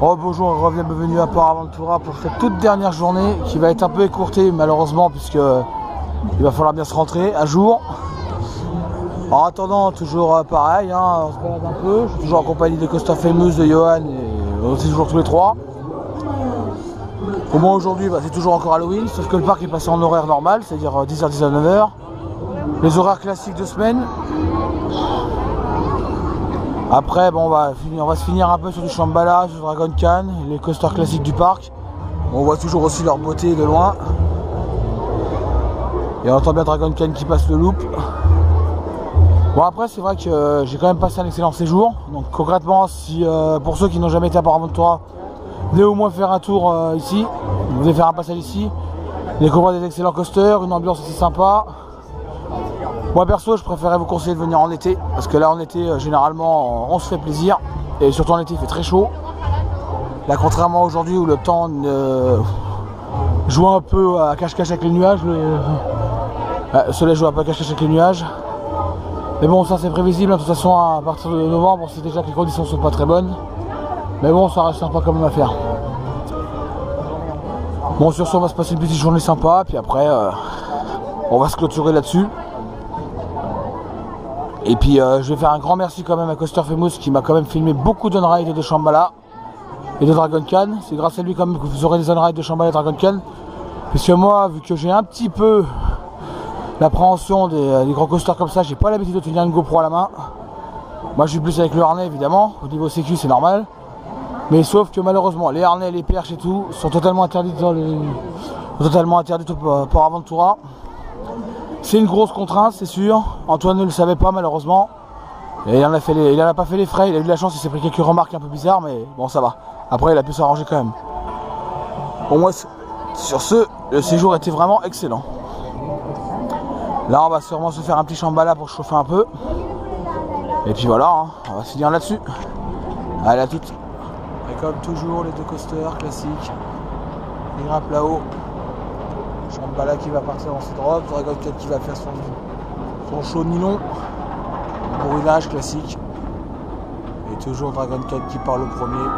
Oh bonjour, bienvenue à Port Aventura pour cette toute dernière journée qui va être un peu écourtée malheureusement puisque il va falloir bien se rentrer à jour. En attendant, toujours pareil, hein, on se balade un peu. Je suis toujours en compagnie de Coaster Famous, de Johan et on est toujours tous les trois. Pour moi aujourd'hui, c'est toujours encore Halloween, sauf que le parc est passé en horaire normal, c'est-à-dire 10h, 19h. Les horaires classiques de semaine. Après, bon, on va se finir un peu sur du Shambhala, sur Dragon Khan, les coasters classiques du parc. On voit toujours aussi leur beauté de loin. Et on entend bien Dragon Khan qui passe le loop. Bon, après, c'est vrai que j'ai quand même passé un excellent séjour. Donc concrètement, si pour ceux qui n'ont jamais été à Port Aventura, venez au moins faire un tour ici. Vous devez faire un passage ici. Découvrir des excellents coasters, une ambiance aussi sympa. Moi perso, je préférais vous conseiller de venir en été, parce que là en été, généralement, on se fait plaisir, et surtout en été, il fait très chaud. Là, contrairement à aujourd'hui où le temps joue un peu à cache-cache avec les nuages, le soleil joue un peu à cache-cache avec les nuages. Mais bon, ça c'est prévisible, de toute façon, à partir de novembre, on sait déjà que les conditions sont pas très bonnes. Mais bon, ça reste sympa quand même à faire. Bon, sur ce, on va se passer une petite journée sympa, puis après, on va se clôturer là-dessus. Et puis je vais faire un grand merci quand même à Coaster Famous qui m'a quand même filmé beaucoup d'on-ride de Shambhala et de Dragon Khan. C'est grâce à lui quand même que vous aurez des on-ride de Shambhala et Dragon Khan. Puisque moi, vu que j'ai un petit peu l'appréhension des gros coasters comme ça, j'ai pas l'habitude de tenir une GoPro à la main. Moi je suis plus avec le harnais évidemment, au niveau sécu c'est normal. Mais sauf que malheureusement les harnais, les perches et tout sont totalement interdits au Port Aventura. C'est une grosse contrainte, c'est sûr. Antoine ne le savait pas malheureusement. Et il en a pas fait les frais. Il a eu de la chance, il s'est pris quelques remarques un peu bizarres, mais bon, ça va. Après, il a pu s'arranger quand même. Pour moi, sur ce, le séjour était vraiment excellent. Là, on va sûrement se faire un petit Shambhala pour chauffer un peu. Et puis voilà, hein, on va finir là-dessus. Allez, à toutes. Et comme toujours, les deux coasters classiques. Il grimpe là-haut. Shambhala qui va partir dans ses drops, Dragon Khan qui va faire son show nylon, bourrinage classique, et toujours Dragon Khan qui part le premier.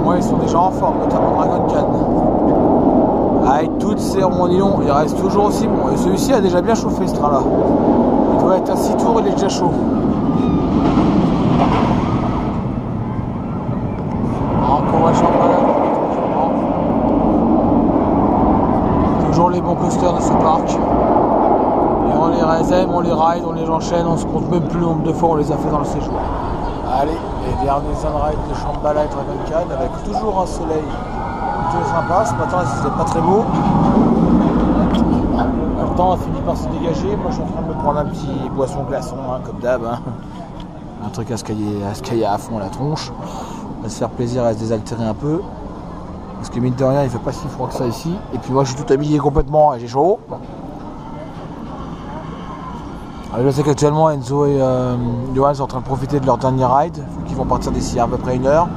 Moi, ils sont déjà en forme, notamment Dragon Khan. Avec toutes ces ronds nylon, il reste toujours aussi bon. Et celui-ci a déjà bien chauffé ce train-là. Il doit être à 6 tours, il est déjà chaud. Encore un Shambhala. Toujours les bons coasters de ce parc. Et on les réserve, on les ride, on les enchaîne, on se compte même plus le nombre de fois on les a fait dans le séjour. Allez, les derniers on-ride de Shambhala et Dragon Khan avec toujours un soleil sympa. Ce matin c'était pas très beau. Le temps a fini par se dégager. Moi je suis en train de me prendre un petit boisson glaçon hein, comme d'hab. Hein. Un truc à se cailler à fond à la tronche. On va se faire plaisir à se désaltérer un peu. Parce que mine de rien il fait pas si froid que ça ici. Et puis moi je suis tout habillé complètement et j'ai chaud. Alors, je sais qu'actuellement Enzo et Johan sont en train de profiter de leur dernier ride. Ils vont partir d'ici à peu près 1 heure.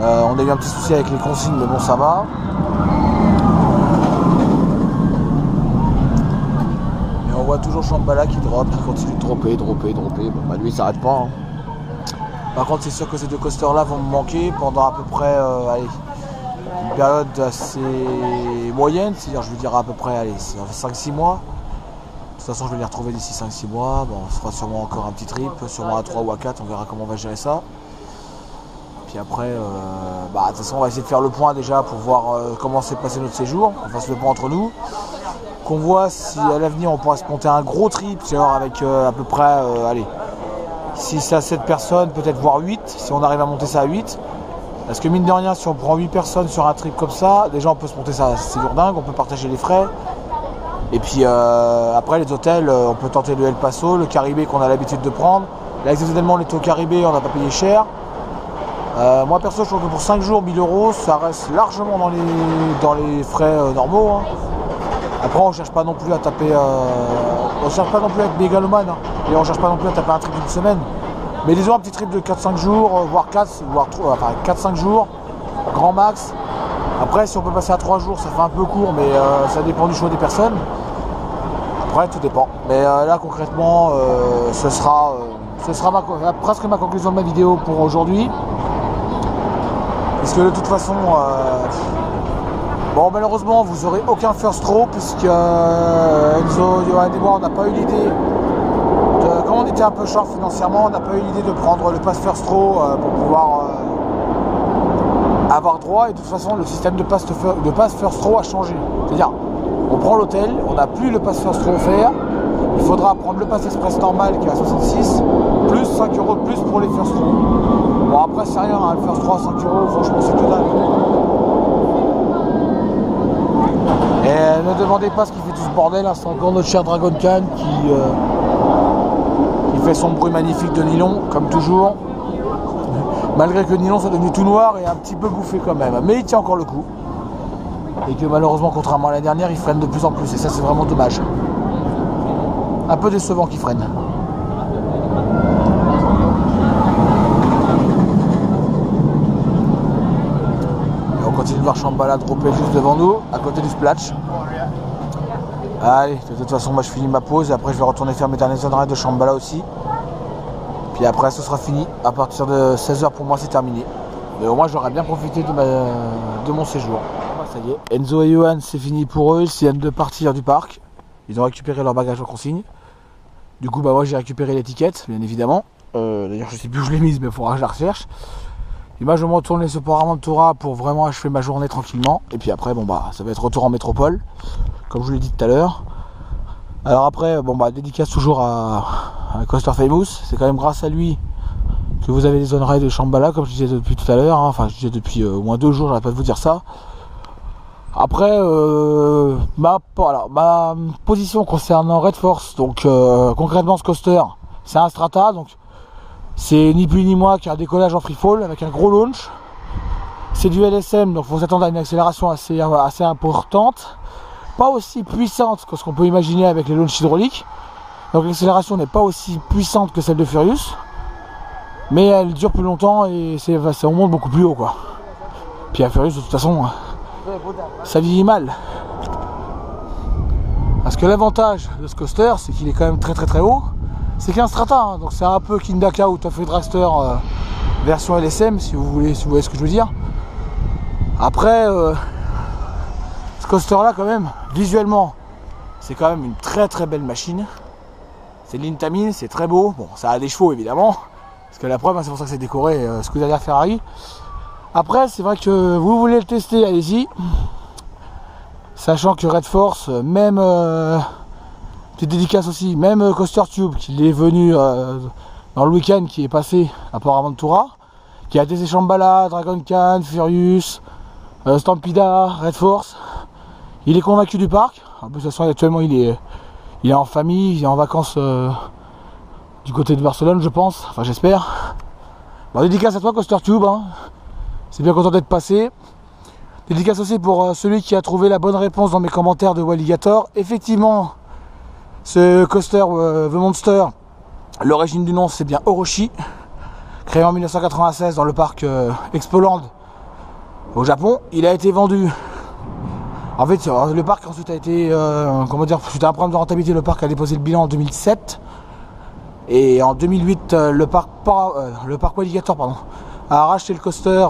On a eu un petit souci avec les consignes, mais bon, ça va. Et on voit toujours Shambhala qui drop, qui continue de dropper. Bon, bah lui, il s'arrête pas. Hein. Par contre, c'est sûr que ces deux coasters-là vont me manquer pendant à peu près une période assez moyenne. C'est-à-dire, je veux dire à peu près 5-6 mois. De toute façon, je vais les retrouver d'ici 5-6 mois. Bon, on se fera sûrement encore un petit trip, sûrement à 3 ou à 4. On verra comment on va gérer ça. Puis après, de toute façon, on va essayer de faire le point déjà pour voir comment s'est passé notre séjour. On fasse le point entre nous. Qu'on voit si à l'avenir on pourra se monter un gros trip, genre avec à peu près 6 à 7 personnes, peut-être voire 8, si on arrive à monter ça à 8. Parce que mine de rien, si on prend 8 personnes sur un trip comme ça, déjà on peut se monter ça, c'est lourdingue, on peut partager les frais. Et puis après les hôtels, on peut tenter le El Paso, le Caribé qu'on a l'habitude de prendre. Là exceptionnellement on était au Caribé, on n'a pas payé cher. Moi perso je trouve que pour 5 jours 1000 €, ça reste largement dans les frais normaux. Hein. Après on cherche pas non plus à taper, on cherche pas non plus à être mégalomane, hein. Et on cherche pas non plus à taper un trip d'une semaine. Mais disons un petit trip de 4-5 jours, voire 4, voire 3, enfin 4-5 jours, grand max. Après, si on peut passer à 3 jours, ça fait un peu court, mais ça dépend du choix des personnes. Après, tout dépend. Mais là, concrètement, ce sera presque ma conclusion de ma vidéo pour aujourd'hui. Parce que de toute façon, bon, malheureusement, vous n'aurez aucun first throw, puisque Enzo, Johan et moi, on n'a pas eu l'idée. Comme on était un peu short financièrement, on n'a pas eu l'idée de prendre le pass first throw pour pouvoir avoir droit. Et de toute façon, le système de pass first throw a changé. C'est-à-dire, on prend l'hôtel, on n'a plus le pass first throw offert. Il faudra prendre le pass express normal qui est à 66, plus 5 € de plus pour les first throw. Bon, après, c'est rien, hein, le first throw à 5 €, franchement, c'est que dalle. Et ne demandez pas ce qui fait tout ce bordel, hein, c'est encore notre cher Dragon Khan qui fait son bruit magnifique de nylon, comme toujours. Malgré que le nylon soit devenu tout noir et un petit peu bouffé quand même. Mais il tient encore le coup. Et que malheureusement, contrairement à l'année dernière, il freine de plus en plus. Et ça, c'est vraiment dommage. Un peu décevant qu'il freine. Et on continue de voir Shambhala dropper juste devant nous, à côté du splash. Allez, de toute façon, moi je finis ma pause et après je vais retourner faire mes derniers ride de Shambhala aussi. Puis après, ce sera fini. À partir de 16 h pour moi, c'est terminé. Mais au moins, j'aurai bien profité de mon séjour. Ça y est, Enzo et Johan, c'est fini pour eux. Ils viennent de partir du parc. Ils ont récupéré leur bagage en consigne. Du coup, bah moi j'ai récupéré l'étiquette, bien évidemment. D'ailleurs, je sais plus où je l'ai mise, mais il faudra que je la recherche. Et moi, je vais me retourner ce port Aventura pour vraiment achever ma journée tranquillement. Et puis après, bon bah, ça va être retour en métropole, comme je vous l'ai dit tout à l'heure. Alors après, bon bah, dédicace toujours à Coaster Famous. C'est quand même grâce à lui que vous avez des zones raid de Shambhala, comme je disais depuis tout à l'heure. Hein. Enfin, je disais depuis au moins 2 jours, j'arrête pas de vous dire ça. Après, ma position concernant Red Force, donc concrètement ce coaster, c'est un strata, donc c'est ni plus ni moins qu'un décollage en free fall avec un gros launch. C'est du LSM, donc il faut s'attendre à une accélération assez importante, pas aussi puissante que ce qu'on peut imaginer avec les launches hydrauliques. Donc l'accélération n'est pas aussi puissante que celle de Furious, mais elle dure plus longtemps et on monte beaucoup plus haut quoi. Puis à Furious de toute façon, ça vieillit mal. Parce que l'avantage de ce coaster, c'est qu'il est quand même très très très haut. C'est qu'un strata, hein, donc c'est un peu Kindaka ou Tough Dragster version LSM, si vous voyez ce que je veux dire. Après, ce coaster là quand même, visuellement, c'est quand même une très très belle machine. C'est de l'Intamin, c'est très beau. Bon, ça a des chevaux évidemment, parce que la preuve, c'est pour ça que c'est décoré Scuderia Ferrari. Après, c'est vrai que vous voulez le tester, allez-y. Sachant que Red Force, même petite dédicace aussi, même Coaster Tube qui est venu dans le week-end qui est passé à Port Aventura, qui a testé Shambhala, Dragon Khan, Furious, Stampida, Red Force. Il est convaincu du parc. En plus, de toute façon, actuellement, il est en famille, il est en vacances du côté de Barcelone, je pense. Enfin, j'espère. Bon, dédicace à toi, Coaster Tube. Hein. C'est bien content d'être passé. Dédicace aussi pour celui qui a trouvé la bonne réponse dans mes commentaires de Walligator. Effectivement, ce coaster The Monster, l'origine du nom c'est bien Orochi, créé en 1996 dans le parc Expoland au Japon. Il a été vendu. En fait, le parc ensuite a été, suite à un problème de rentabilité, le parc a déposé le bilan en 2007. Et en 2008, le parc Walligator a racheté le coaster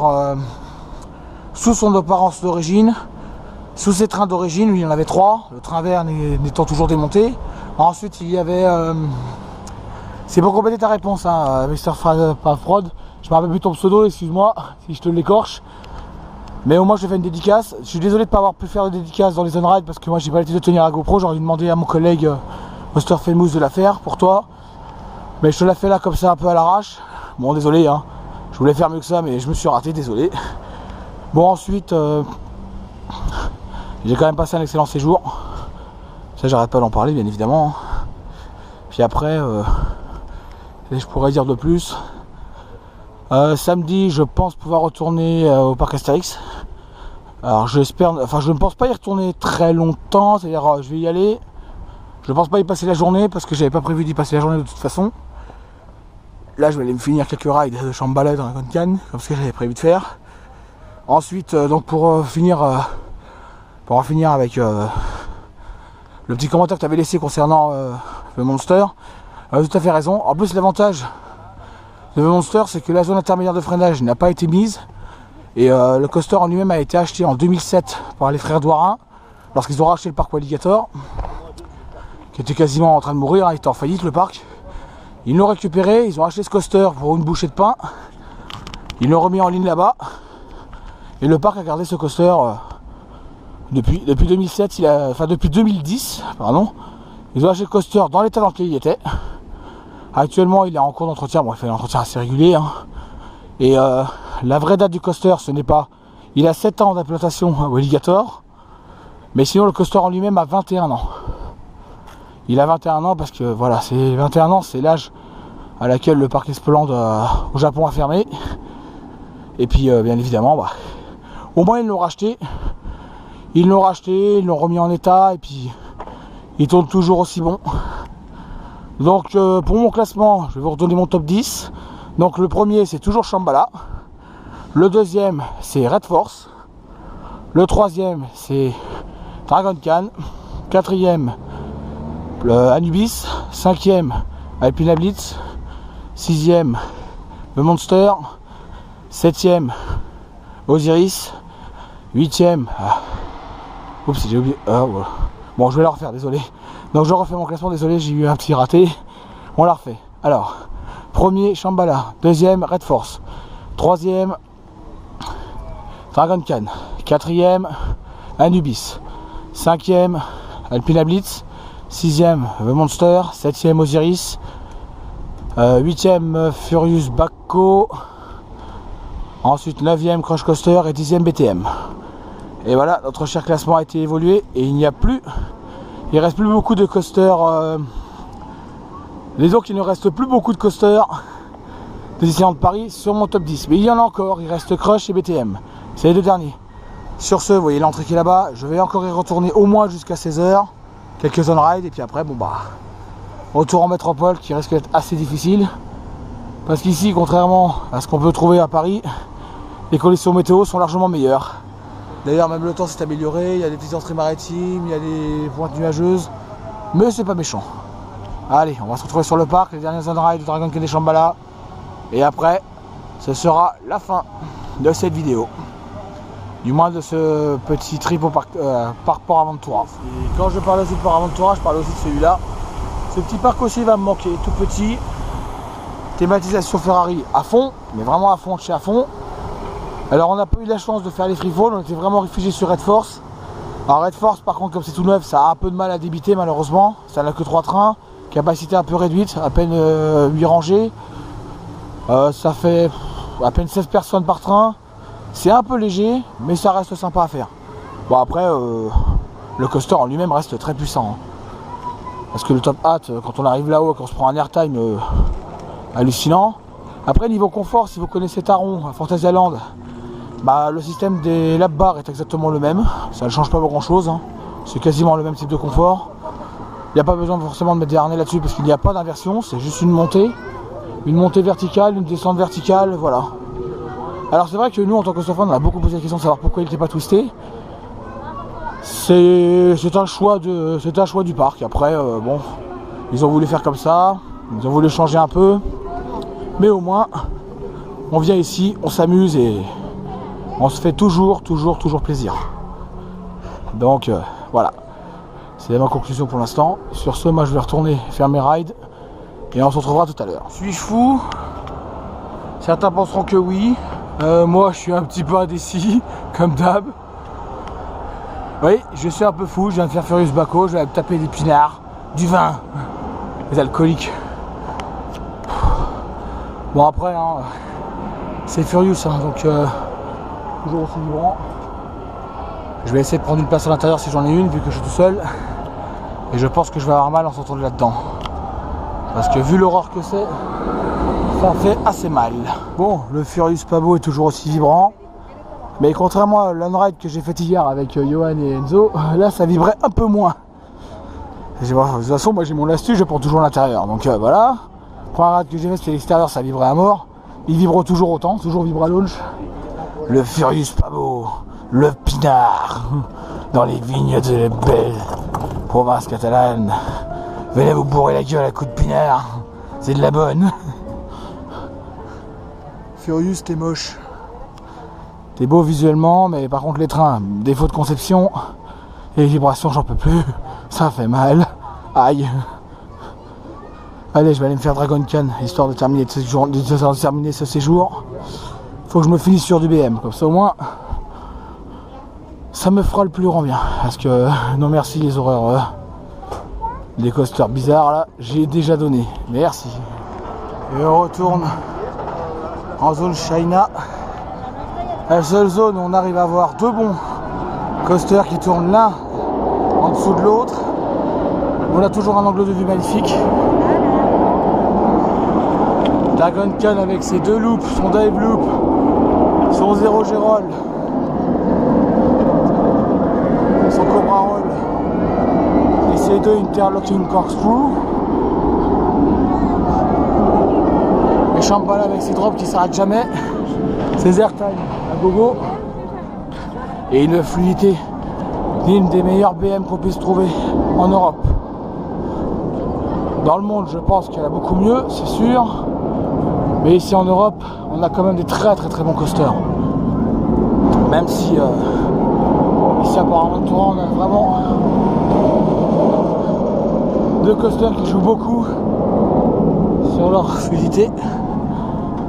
sous son apparence d'origine, sous ses trains d'origine, il y en avait 3, le train vert n'étant toujours démonté. Ensuite il y avait, c'est pour compléter ta réponse, hein, Mr. Fraud, je me rappelle plus ton pseudo, excuse-moi si je te l'écorche, mais au moins je te fais une dédicace. Je suis désolé de ne pas avoir pu faire de dédicace dans les zone rides parce que moi j'ai pas l'habitude de tenir la GoPro, j'aurais dû demander à mon collègue Coaster Famous de la faire pour toi, mais je te la fais là comme ça un peu à l'arrache. Bon, désolé, hein, je voulais faire mieux que ça mais je me suis raté, désolé. Bon, ensuite, j'ai quand même passé un excellent séjour. Ça, j'arrête pas d'en parler, bien évidemment. Puis après, je pourrais dire de plus. Samedi, je pense pouvoir retourner au parc Astérix. Alors, j'espère, enfin, je ne pense pas y retourner très longtemps. C'est-à-dire, je vais y aller. Je ne pense pas y passer la journée parce que j'avais pas prévu d'y passer la journée de toute façon. Là je vais aller me finir quelques rides de Shambhala et Dragon Khan, comme ce que j'avais prévu de faire. Ensuite donc pour en finir avec le petit commentaire que tu avais laissé concernant le Monster, tu as tout à fait raison. En plus l'avantage de le Monster c'est que la zone intermédiaire de freinage n'a pas été mise. Et le coaster en lui-même a été acheté en 2007 par les frères Douarin, lorsqu'ils ont racheté le parc Alligator, qui était quasiment en train de mourir, il était en faillite le parc. Ils l'ont récupéré, ils ont acheté ce coaster pour une bouchée de pain, ils l'ont remis en ligne là-bas, et le parc a gardé ce coaster depuis 2007, depuis 2010, pardon. Ils ont acheté le coaster dans l'état dans lequel il était. Actuellement il est en cours d'entretien, bon il fait un entretien assez régulier, hein. Et la vraie date du coaster, ce n'est pas... Il a 7 ans d'implantation au Alligator, mais sinon le coaster en lui-même a 21 ans. Il a 21 ans parce que voilà, c'est 21 ans, c'est l'âge à laquelle le parc Esplanade au Japon a fermé. Et puis bien évidemment, au moins ils l'ont racheté. Ils l'ont remis en état et puis il tourne toujours aussi bon. Donc pour mon classement, je vais vous redonner mon top 10. Donc le premier c'est toujours Shambhala. Le deuxième c'est Red Force. Le troisième c'est Dragon Khan. Quatrième Anubis. Cinquième Alpina Blitz. Sixième le Monster. Septième Osiris. Huitième oups j'ai oublié. Voilà. Bon je vais la refaire, désolé. Donc je refais mon classement, désolé j'ai eu un petit raté. On la refait. Alors premier Shambhala, deuxième Red Force, troisième Dragon Khan, quatrième Anubis, cinquième Alpina Blitz, sixième The Monster, septième Osiris, huitième Furious Baco, ensuite neuvième Crush Coaster et dixième BTM. Et voilà, notre cher classement a été évolué et il reste plus beaucoup de coasters. Disons qu'il ne reste plus beaucoup de coasters des Disneyland de Paris sur mon top 10. Mais il y en a encore, il reste Crush et BTM. C'est les deux derniers. Sur ce, vous voyez l'entrée qui est là-bas. Je vais encore y retourner au moins jusqu'à 16h. Quelques zones ride et puis après, retour en métropole qui risque d'être assez difficile. Parce qu'ici, contrairement à ce qu'on peut trouver à Paris, les conditions météo sont largement meilleures. D'ailleurs, même le temps s'est amélioré. Il y a des petites entrées maritimes, il y a des pointes nuageuses. Mais c'est pas méchant. Allez, on va se retrouver sur le parc, les dernières zones ride de Dragon Khan et Shambhala. Et après, ce sera la fin de cette vidéo. Du moins de ce petit trip au parc Port Aventura. Et quand je parle aussi de Port Aventura, je parle aussi de celui-là. Ce petit parc aussi va me manquer, tout petit. Thématisation Ferrari à fond, mais vraiment à fond, chez à fond. Alors on n'a pas eu la chance de faire les freefall, on était vraiment réfugiés sur Red Force. Alors Red Force par contre, comme c'est tout neuf, ça a un peu de mal à débiter malheureusement. Ça n'a que 3 trains. Capacité un peu réduite, à peine 8 rangées. Ça fait à peine 16 personnes par train. C'est un peu léger, mais ça reste sympa à faire. Bon après, le coaster en lui-même reste très puissant. Parce que le Top Hat, quand on arrive là-haut, quand on se prend un airtime hallucinant. Après niveau confort, si vous connaissez Taron, à Fantasyland, le système des lap bars est exactement le même. Ça ne change pas grand chose. C'est quasiment le même type de confort. Il n'y a pas besoin forcément de mettre des harnais là-dessus parce qu'il n'y a pas d'inversion, c'est juste une montée verticale, une descente verticale, voilà. Alors c'est vrai que nous en tant que coaster fan, on a beaucoup posé la question de savoir pourquoi il n'était pas twisté. C'est un choix du parc. Après ils ont voulu faire comme ça, ils ont voulu changer un peu, mais au moins on vient ici, on s'amuse et on se fait toujours plaisir. Donc voilà. C'est ma conclusion pour l'instant. Sur ce, moi je vais retourner faire mes rides et on se retrouvera tout à l'heure. Suis-je fou? Certains penseront que oui. Moi je suis un petit peu indécis, comme d'hab. Oui, je suis un peu fou. Je viens de faire Furious Baco, je vais me taper des pinards, du vin, des alcooliques. Bon après, c'est Furious, donc toujours aussi vibrant. Je vais essayer de prendre une place à l'intérieur si j'en ai une, vu que je suis tout seul. Et je pense que je vais avoir mal en sortant de là-dedans. Parce que vu l'horreur que c'est, ça fait assez mal. Bon, le Furious Pabo est toujours aussi vibrant. Mais contrairement à l'unride que j'ai fait hier avec Johan et Enzo, là ça vibrait un peu moins. De toute façon, moi j'ai mon astuce, je prends toujours l'intérieur. Donc voilà. Première ride que j'ai fait, c'était l'extérieur, ça vibrait à mort. Il vibre toujours autant, toujours Vibra Launch. Le Furious Pabo, le Pinard, dans les vignes de la belle province catalane. Venez vous bourrer la gueule à coups de Pinard, c'est de la bonne. Furious, t'es moche. T'es beau visuellement, mais par contre les trains, défaut de conception, et les vibrations, j'en peux plus. Ça fait mal. Aïe. Allez, je vais aller me faire Dragon Khan, histoire de terminer ce séjour. Faut que je me finisse sur du BM, comme ça au moins, ça me fera le plus grand bien. Parce que, non merci les horreurs des coasters bizarres là, j'ai déjà donné. Merci. Et on retourne en zone China. La seule zone où on arrive à voir deux bons coasters qui tournent l'un en dessous de l'autre. On a toujours un angle de vue magnifique. Dragon Khan avec ses deux loops, son dive loop, son zéro G-roll, son Cobra roll et ses deux interlocking corkscrew. Et Shambhala avec ses drops qui s'arrêtent jamais, ses airtime à gogo et une fluidité digne des meilleurs BM qu'on puisse trouver en Europe. Dans le monde, je pense qu'il y en a beaucoup mieux, c'est sûr. Mais ici en Europe, on a quand même des très bons coasters. Même si ici à Port-Aventura, on a vraiment deux coasters qui jouent beaucoup sur leur fluidité,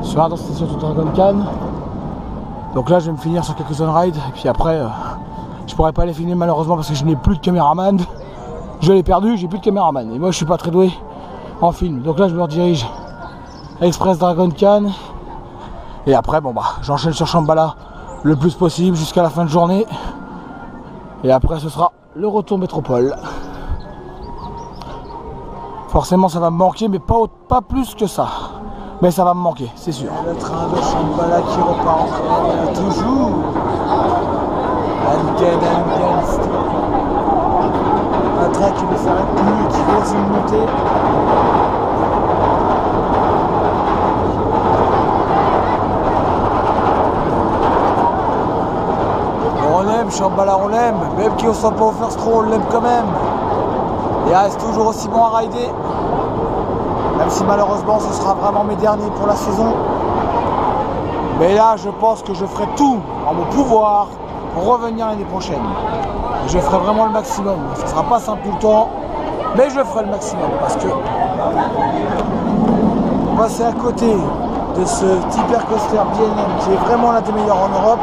sur l'intensité surtout Dragon Khan. Donc là, je vais me finir sur quelques zone rides et puis après, je pourrais pas les filmer malheureusement parce que je n'ai plus de caméraman. Je l'ai perdu, j'ai plus de caméraman et moi je suis pas très doué en film. Donc là, je me redirige Express Dragon Khan et après bon bah j'enchaîne sur Shambhala le plus possible jusqu'à la fin de journée et après ce sera le retour métropole. Forcément ça va me manquer mais pas plus que ça, mais ça va me manquer c'est sûr. Le train de Shambhala qui repart encore toujours. Un train qui ne s'arrête plus, qui continue de monter. On l'aime, Shambhala on l'aime, même qui ne soit pas au first row, on l'aime quand même. Il reste toujours aussi bon à rider, même si malheureusement ce sera vraiment mes derniers pour la saison. Mais là je pense que je ferai tout en mon pouvoir pour revenir l'année prochaine. Et je ferai vraiment le maximum, ce ne sera pas simple tout le temps, mais je ferai le maximum parce que passer à côté de ce hyper coaster BNM qui est vraiment l'un des meilleurs en Europe,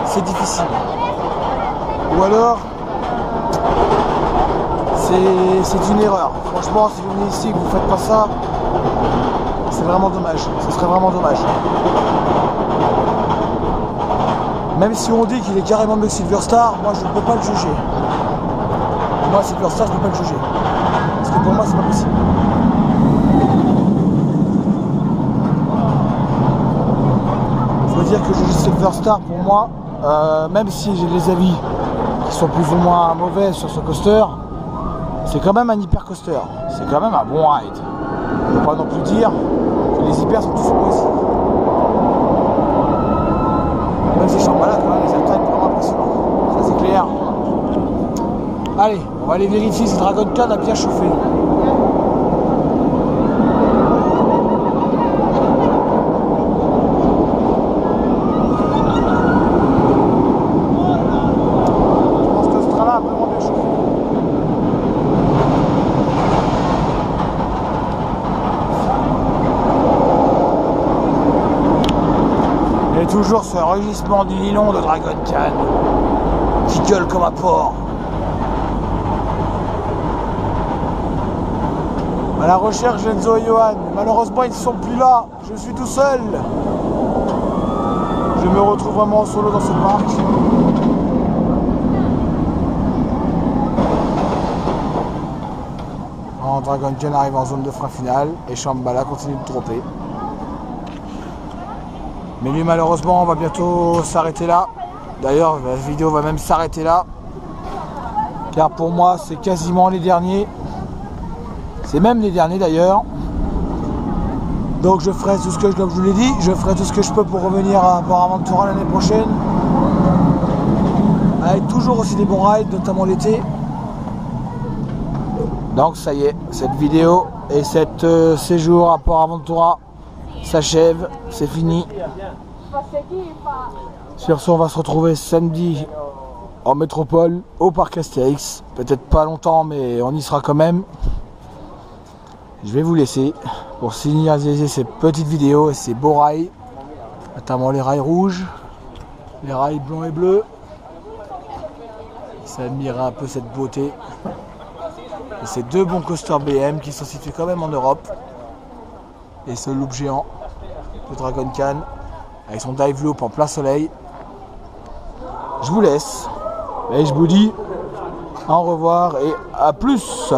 c'est difficile. Ou alors, c'est une erreur. Franchement, si vous venez ici et que vous ne faites pas ça, c'est vraiment dommage. Ce serait vraiment dommage. Même si on dit qu'il est carrément mieux que Silverstar, moi je ne peux pas le juger. Moi, Silverstar, je ne peux pas le juger. Parce que pour moi, c'est pas possible. Il faut dire que je juge Silverstar pour moi. Même si j'ai des avis qui sont plus ou moins mauvais sur ce coaster, c'est quand même un hyper coaster, c'est quand même un bon ride. On ne peut pas non plus dire que les hyper sont tous aussi. Même si Shambhala, quand même, les attaques vraiment impressionnants, ça c'est clair. Allez, on va aller vérifier si Dragon Khan a bien chauffé. Toujours ce rugissement du nylon de Dragon Khan qui gueule comme un porc. À la recherche d'Enzo et Johan, malheureusement ils ne sont plus là, je suis tout seul. Je me retrouve vraiment en solo dans ce parc. Dragon Khan arrive en zone de frein finale et Shambhala continue de dropper. Mais lui malheureusement on va bientôt s'arrêter là. D'ailleurs la vidéo va même s'arrêter là. Car pour moi c'est quasiment les derniers. C'est même les derniers d'ailleurs. Donc je ferai tout ce que, comme je vous l'ai dit, je ferai tout ce que je peux pour revenir à Port Aventura l'année prochaine. Avec toujours aussi des bons rides, notamment l'été. Donc ça y est, cette vidéo et cet séjour à Port Aventura s'achève, c'est fini. Sur ce, on va se retrouver samedi en métropole au parc Astérix. Peut-être pas longtemps, mais on y sera quand même. Je vais vous laisser pour finaliser ces petites vidéos et ces beaux rails, notamment les rails rouges, les rails blancs et bleus. Ça admirer un peu cette beauté. Et ces deux bons coasters BM qui sont situés quand même en Europe. Et ce loop géant, le Dragon Khan, avec son dive loop en plein soleil. Je vous laisse et je vous dis au revoir et à plus.